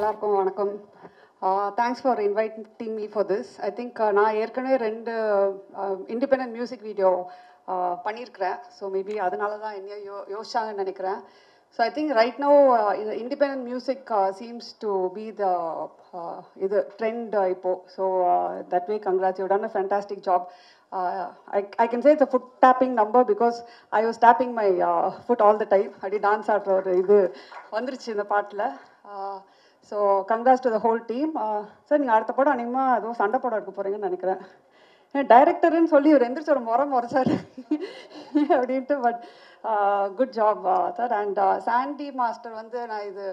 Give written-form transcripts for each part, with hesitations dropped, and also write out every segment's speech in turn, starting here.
எல்லாருக்கும் வணக்கம். Thanks for inviting me for this. I think நான் ஏற்கனவே 2 இண்டிபெண்டன்ட் மியூசிக் வீடியோ பண்ணியிருக்கிறேன். ஸோ மேபி அதனால தான் என்ன யோசிச்சாங்கன்னு நினைக்கிறேன். So I think right no independent music seems to be the இது ட்ரெண்ட் இப்போது. So that way congrats, you done a fantastic job. I can say it's a foot tapping number because I was tapping my foot all the time. I did dance ஆடுற ஒரு இது வந்துருச்சு இந்த பாட்டில். So congrats to the whole team. Sir நீங்கள் அடுத்த படம் அநேகமாக அதுவும் சண்டை படம் எடுக்க போகிறீங்கன்னு நினைக்கிறேன். டைரக்டருன்னு சொல்லி ஒரு எந்திரிச்சு ஒரு முறைச்சார் அப்படின்ட்டு. But good job sir. And Sandy master வந்து நான் இது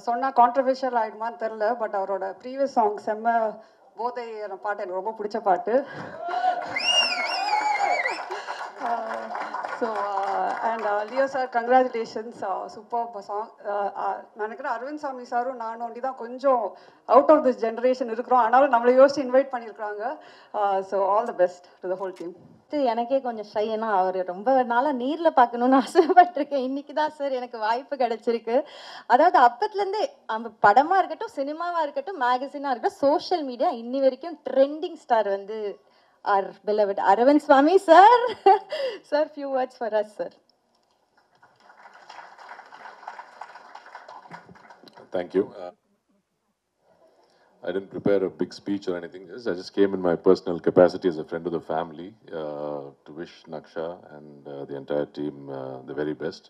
சொன்னால் கான்ட்ரவர்ஷியல் ஆகிடுமான்னு தெரில. பட் அவரோட ப்ரீவியஸ் சாங் செம்ம போதை பாட்டு எனக்கு ரொம்ப பிடிச்ச பாட்டு. So and Leo sir congratulations, super song. நினைக்கிறேன் அரவிந்த் சாமி சாரும் நானும் ஒண்டி தான் கொஞ்சம் அவுட் ஆஃப் திஸ் ஜென்ரேஷன் இருக்கிறோம். ஆனாலும் நம்மளை யோசிச்சு இன்வைட் பண்ணியிருக்காங்க. So all the best to the whole team. எனக்கே கொஞ்சம் ஷை, ஏன்னா அவர் ரொம்ப நாளாக நேரில் பார்க்கணுன்னு ஆசைப்பட்டிருக்கேன். இன்னைக்கு தான் சார் எனக்கு வாய்ப்பு கிடைச்சிருக்கு. அதாவது அப்பத்துலேருந்தே அந்த படமாக இருக்கட்டும், சினிமாவாக இருக்கட்டும், மேகசினாக இருக்கட்டும், சோஷியல் மீடியா இன்னி வரைக்கும் ட்ரெண்டிங் ஸ்டார் வந்து our beloved Aravind Swamy sir. Sir, few words for us, sir. Thank you. I didn't prepare a big speech or anything. I just came in my personal capacity as a friend of the family to wish Naksha and the entire team the very best.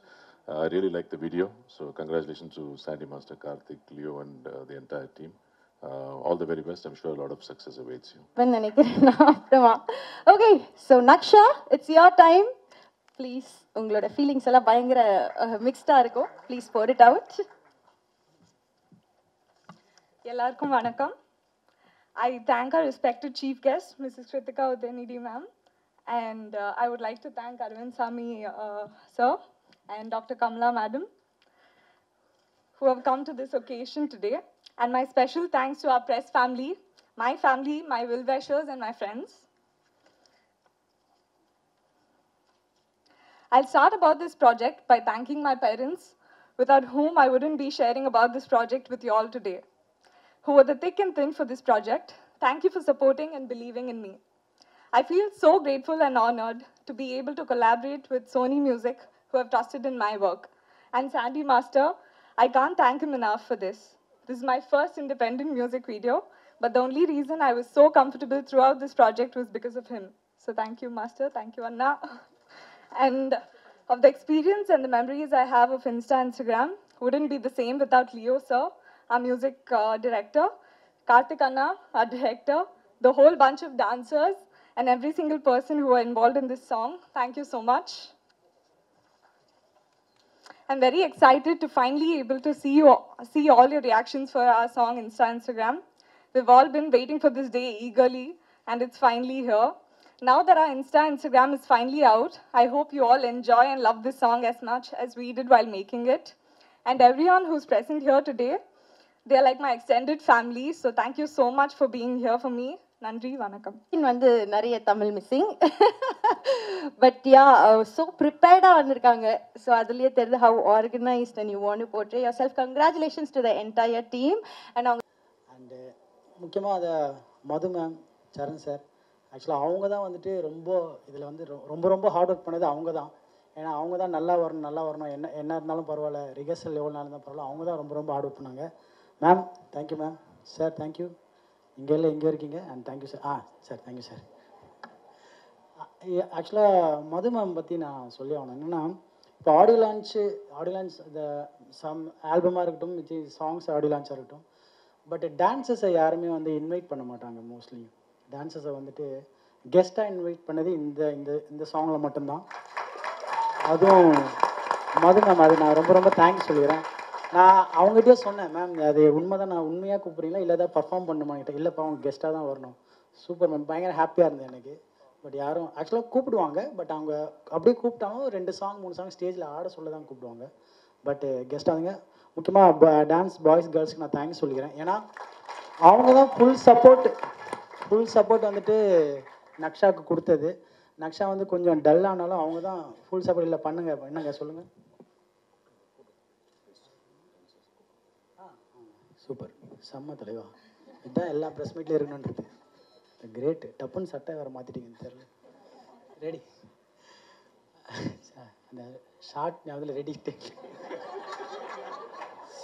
I really liked the video, so congratulations to Sandy Master, Karthik, Leo and the entire team. All the very best. I'm sure a lot of success awaits you. Okay, so Naksha, it's your time. Please, ungaloda feelings ella bayangara mixed ah irukum. Please pour it out. Ellarkum vanakkam. I thank our respected chief guest, Mrs. Kritika Udayanidhi ma'am, and I would like to thank Aravind Swamy sir and Dr. Kamala madam who have come to this occasion today. And my special thanks to our press family, my well-wishers and my friends. I'll start about this project by thanking my parents, without whom I wouldn't be sharing about this project with you all today, who were the thick and thin for this project. Thank you for supporting and believing in me. I feel so grateful and honored to be able to collaborate with Sony Music, who have trusted in my work. And Sandy Master, I can't thank him enough for this. This is my first independent music video, but the only reason I was so comfortable throughout this project was because of him. So thank you, Master. Thank you, Anna. And of the experience and the memories I have of Instagram wouldn't be the same without Leo, sir, our music director, Karthik Anna, our director, the whole bunch of dancers, and every single person who were involved in this song. Thank you so much. I'm very excited to finally able to see all your reactions for our song Instagram. We've all been waiting for this day eagerly, and it's finally here. Now that our Instagram is finally out, I hope you all enjoy and love this song as much as we did while making it. And everyone who's present here today, they're like my extended family, so thank you so much for being here for me. Nandri Vanakkam. வந்து நிறைய Tamil missing, but yeah so ப்ரிப்பேர்டாக வந்திருக்காங்க. So அதுலேயே தெரியுது how organised and you want to portray yourself. Congratulations to the entire team. And அவங்க and முக்கியமாக அதை மது ma'am, சரண் sir, ஆக்சுவலாக அவங்க தான் வந்துட்டு ரொம்ப இதில் வந்து ரொம்ப ஹார்ட் ஒர்க் பண்ணது அவங்க தான். ஏன்னா அவங்க தான் நல்லா வரணும் என்ன இருந்தாலும் பரவாயில்ல, ரிஹர்சல் எவ்வளோ நாள் இருந்தால் பரவாயில்ல, அவங்க தான் ரொம்ப ஹார்ட் ஒர்க் பண்ணாங்க. Ma'am thank you, ma'am sir thank you, இங்கே இருக்கீங்க. And thank you sir. Sir thank you sir. ஆக்சுவலாக மது மேம் பற்றி நான் சொல்லி ஆகணும். என்னென்னா இப்போ ஆடியோ லான்ச் இந்த சம் ஆல்பமாக இருக்கட்டும், வித் சாங்ஸ் ஆடியோ லான்ச்சாக இருக்கட்டும், பட் டான்ஸஸை யாருமே வந்து இன்வைட் பண்ண மாட்டாங்க. மோஸ்ட்லி டான்ஸஸை வந்துட்டு கெஸ்ட்டாக இன்வைட் பண்ணது இந்த சாங்கில் மட்டும்தான். அதுவும் மது மேம், அது நான் ரொம்ப தேங்க்ஸ் சொல்லிக்கிறேன். நான் அவங்ககிட்டயே சொன்னேன், மேம் அது உண்மை தான், நான் உண்மையாக கூப்பிட்றீங்களா இல்லை ஏதாவது பர்ஃபார்ம் பண்ணுமாங்கிட்ட. இல்லைப்பா அவங்க கெஸ்ட்டாக தான் வரணும். சூப்பர் மேம், பயங்கர ஹாப்பியாக இருந்தேன் எனக்கு. பட் யாரும் ஆக்சுவலாக கூப்பிடுவாங்க, பட் அவங்க அப்படியே கூப்பிட்டாலும் 2 சாங் 3 சாங் ஸ்டேஜில் ஆட சொல்ல தான் கூப்பிடுவாங்க. பட் கெஸ்ட்டாக முக்கியமாக டான்ஸ் பாய்ஸ் கேர்ள்ஸ்க்கு நான் தேங்க்ஸ் சொல்லிக்கிறேன். ஏன்னா அவங்க தான் ஃபுல் சப்போர்ட் வந்துட்டு நக்ஷாவுக்கு கொடுத்தது. நக்ஷா வந்து கொஞ்சம் டல் ஆனாலும் அவங்க தான் ஃபுல் சப்போர்ட். இல்லை என்னங்க சொல்லுங்கள். சூப்பர், செம்ம தலைவா. இதுதான் எல்லா ப்ரெஸ் மீட்லேயும் இருக்கணுன்றது. கிரேட்டு. டப்புன்னு சட்டை வேறு மாற்றிட்டீங்கன்னு தெரியல. ரெடி, அந்த ஷார்ட் ஞாபகத்தில் ரெடி டேக்.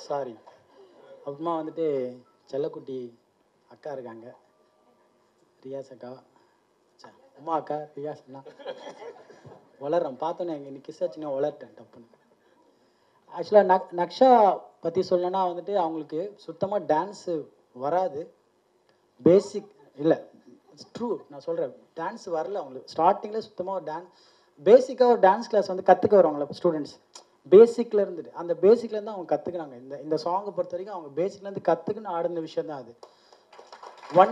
சாரி. அப்புறமா வந்துட்டு செல்லக்குட்டி அக்கா இருக்காங்க, ரியாஸ் அக்கா, உமா அக்கா, ரியாஸ் அண்ணா. வளர்றேன் பார்த்தோன்னே எங்கள் இன்னைக்கு கிஸ் ஆச்சுன்னா வளர்ட்டேன் டப்புன்னு. ஆக்சுவலாக நக்ஷா பற்றி சொல்லணும்னா வந்துட்டு அவங்களுக்கு சுத்தமாக டான்ஸு வராது. பேசிக் இல்லை, ட்ரூ நான் சொல்கிறேன், டான்ஸ் வரல அவங்களுக்கு. ஸ்டார்டிங்கில் சுத்தமாக ஒரு பேசிக்காக ஒரு டான்ஸ் கிளாஸ் வந்து கற்றுக்க வருவாங்களே ஸ்டூடெண்ட்ஸ், பேசிக்கில் இருந்துட்டு அந்த பேசிக்லேருந்து அவங்க கற்றுக்குறாங்க. இந்த சாங்கை பொறுத்த வரைக்கும் அவங்க பேசிக்லேருந்து கற்றுக்குன்னு ஆடுன விஷயம் தான் அது. 1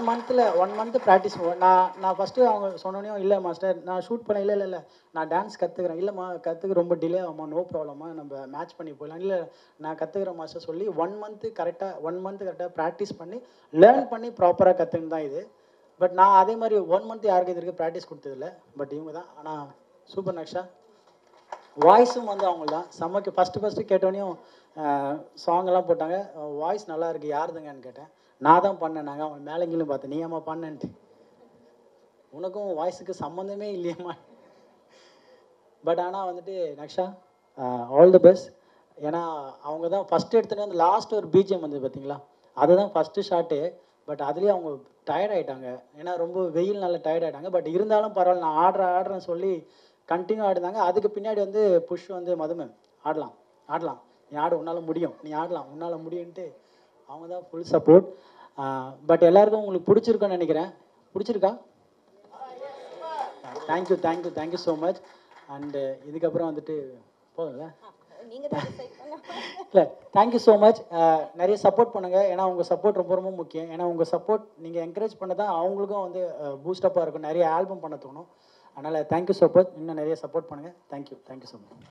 மந்த் ப்ராக்டிஸ். நான் ஃபஸ்ட்டு அவங்க சொன்னோன்னே, இல்லை மாஸ்டர் நான் ஷூட் பண்ண, இல்லை நான் டான்ஸ் கற்றுக்குறேன். இல்லைம்மா கற்றுக்க ரொம்ப டிலே ஆகுமா, நோ ப்ராப்ளம்மா, நம்ம மேட்ச் பண்ணி போயிடலாம். இல்லை நான் கற்றுக்குறேன் மாஸ்டர் சொல்லி 1 மந்த் கரெக்டாக ப்ராக்டிஸ் பண்ணி லேர்ன் பண்ணி ப்ராப்பராக கற்றுன்னு தான் இது. பட் நான் அதே மாதிரி 1 மந்த் யாருக்கு இது வரைக்கும் ப்ராக்டிஸ் கொடுத்ததில்ல. பட் இவங்க தான். ஆனால் சூப்பர் நக்ஷா. வாய்ஸும் வந்து அவங்க தான் செம்மக்கு. ஃபஸ்ட்டு கேட்டோடனையும் சாங்கெல்லாம் போட்டாங்க. வாய்ஸ் நல்லா இருக்குது, யாருதுங்கன்னு கேட்டேன். நான் தான் பண்ணேன். நாங்கள் அவங்க மேலேங்கிலும் பார்த்தேன், நீ ஏமா பண்ணேன்ட்டு. உனக்கும் வாய்ஸுக்கு சம்மந்தமே இல்லையம்மா. பட் ஆனால் வந்துட்டு நக்ஷா ஆல் தி பெஸ்ட். ஏன்னா அவங்க தான் ஃபஸ்ட்டு எடுத்துகிட்டு வந்து லாஸ்ட் ஒரு பிஜிஎம் வந்து பார்த்தீங்களா, அதுதான் ஃபஸ்ட்டு ஷாட்டு. பட் அதுலேயே அவங்க டயர்ட் ஆகிட்டாங்க. ஏன்னா ரொம்ப வெயில் நல்லா டயர்ட் ஆகிட்டாங்க. பட் இருந்தாலும் பரவாயில்ல, நான் ஆடுறேன்னு சொல்லி கண்டினியூ ஆடுதாங்க. அதுக்கு பின்னாடி வந்து புஷ் வந்து மதுமேம் ஆடலாம் நீ ஆடு, உன்னால் முடியும், நீ ஆடலாம், உன்னால் முடியும்ன்ட்டு அவங்க தான் ஃபுல் சப்போர்ட். பட் எல்லாருக்கும் உங்களுக்கு பிடிச்சிருக்குன்னு நினைக்கிறேன். பிடிச்சிருக்கா? Thank you so much. அண்டு இதுக்கப்புறம் வந்துட்டு போதும்ல, இல்லை தேங்க்யூ ஸோ மச். நிறைய சப்போர்ட் பண்ணுங்கள். ஏன்னா உங்கள் சப்போர்ட் ரொம்ப ரொம்ப முக்கியம். ஏன்னா உங்கள் சப்போர்ட் நீங்கள் என்கரேஜ் பண்ண தான் அவங்களுக்கும் வந்து பூஸ்டப்பாக இருக்கும், நிறைய ஆல்பம் பண்ண தோணும். அதனால் தேங்க்யூ சப்போர்ட். இன்னும் நிறைய சப்போர்ட் பண்ணுங்கள். Thank you so much.